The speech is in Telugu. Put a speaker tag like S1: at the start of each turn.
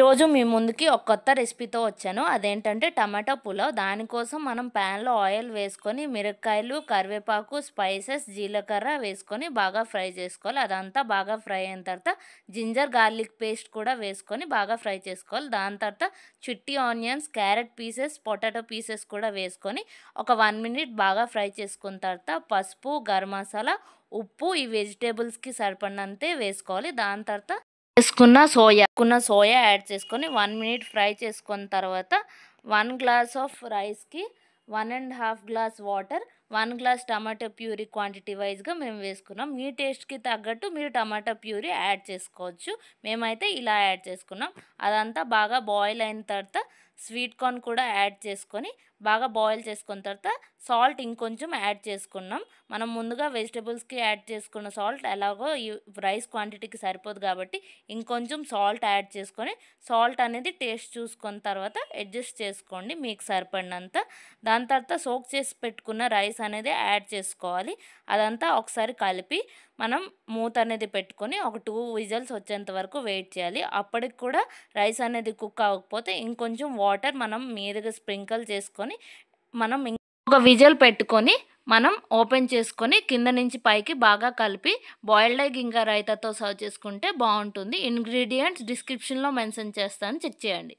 S1: ఈరోజు మీ ముందుకి ఒక కొత్త రెసిపీతో వచ్చాను. అదేంటంటే టమాటా పులావ్. దానికోసం మనం ప్యాన్‌లో ఆయిల్ వేసుకొని మిరపకాయలు, కరివేపాకు, స్పైసెస్, జీలకర్ర వేసుకొని బాగా ఫ్రై చేసుకోవాలి. అదంతా బాగా ఫ్రై అయిన తర్వాత జింజర్ గార్లిక్ పేస్ట్ కూడా వేసుకొని బాగా ఫ్రై చేసుకోవాలి. దాని తర్వాత చిట్టి onions, carrot pieces, potato pieces కూడా వేసుకొని ఒక 1 మినిట్ బాగా ఫ్రై చేసుకున్న తర్వాత పసుపు, గరం మసాలా, ఉప్పు ఈ వెజిటబుల్స్‌కి సరిపడినంతే వేసుకోవాలి. దాని తర్వాత సోయా యాడ్ చేసుకొని 1 మినిట్ ఫ్రై చేసుకున్న తర్వాత 1 గ్లాస్ ఆఫ్ రైస్‌కి 1 ½ glass water, 1 glass tomato puree quantity వైస్‌గా మేము వేసుకున్నాం. మీ టేస్ట్‌కి తగ్గట్టు మీరు టమాటో ప్యూరీ యాడ్ చేసుకోవచ్చు. మేమైతే ఇలా యాడ్ చేసుకున్నాం. అదంతా బాగా బాయిల్ అయిన తర్వాత స్వీట్ కార్న్ కూడా యాడ్ చేసుకొని బాగా బాయిల్ చేసుకున్న తర్వాత సాల్ట్ ఇంకొంచెం యాడ్ చేసుకున్నాం. మనం ముందుగా వెజిటబుల్స్‌కి యాడ్ చేసుకున్న సాల్ట్ ఎలాగో ఈ రైస్ క్వాంటిటీకి సరిపోదు కాబట్టి ఇంకొంచెం సాల్ట్ యాడ్ చేసుకొని సాల్ట్ అనేది టేస్ట్ చూసుకున్న తర్వాత అడ్జస్ట్ చేసుకోండి మీకు సరిపడినంత. దాని తర్వాత సోక్ చేసి పెట్టుకున్న రైస్ అనేది యాడ్ చేసుకోవాలి. అదంతా ఒకసారి కలిపి మనం మూత అనేది పెట్టుకొని ఒక 2 విజిల్స్ వచ్చేంత వరకు వెయిట్ చేయాలి. అప్పటికి కూడా రైస్ అనేది కుక్ అవ్వకపోతే ఇంకొంచెం వాటర్ మనం మీదగా స్ప్రింకిల్ చేసుకొని మనం ఒక విజిల్ పెట్టుకొని మనం ఓపెన్ చేసుకొని కింద నుంచి పైకి బాగా కలిపి బాయిల్డ్ ఎగ్ ఇంకా రైతాతో సర్వ్ చేసుకుంటే బాగుంటుంది. ఇంగ్రీడియంట్స్ డిస్క్రిప్షన్లో మెన్షన్ చేస్తాను, చెక్ చేయండి.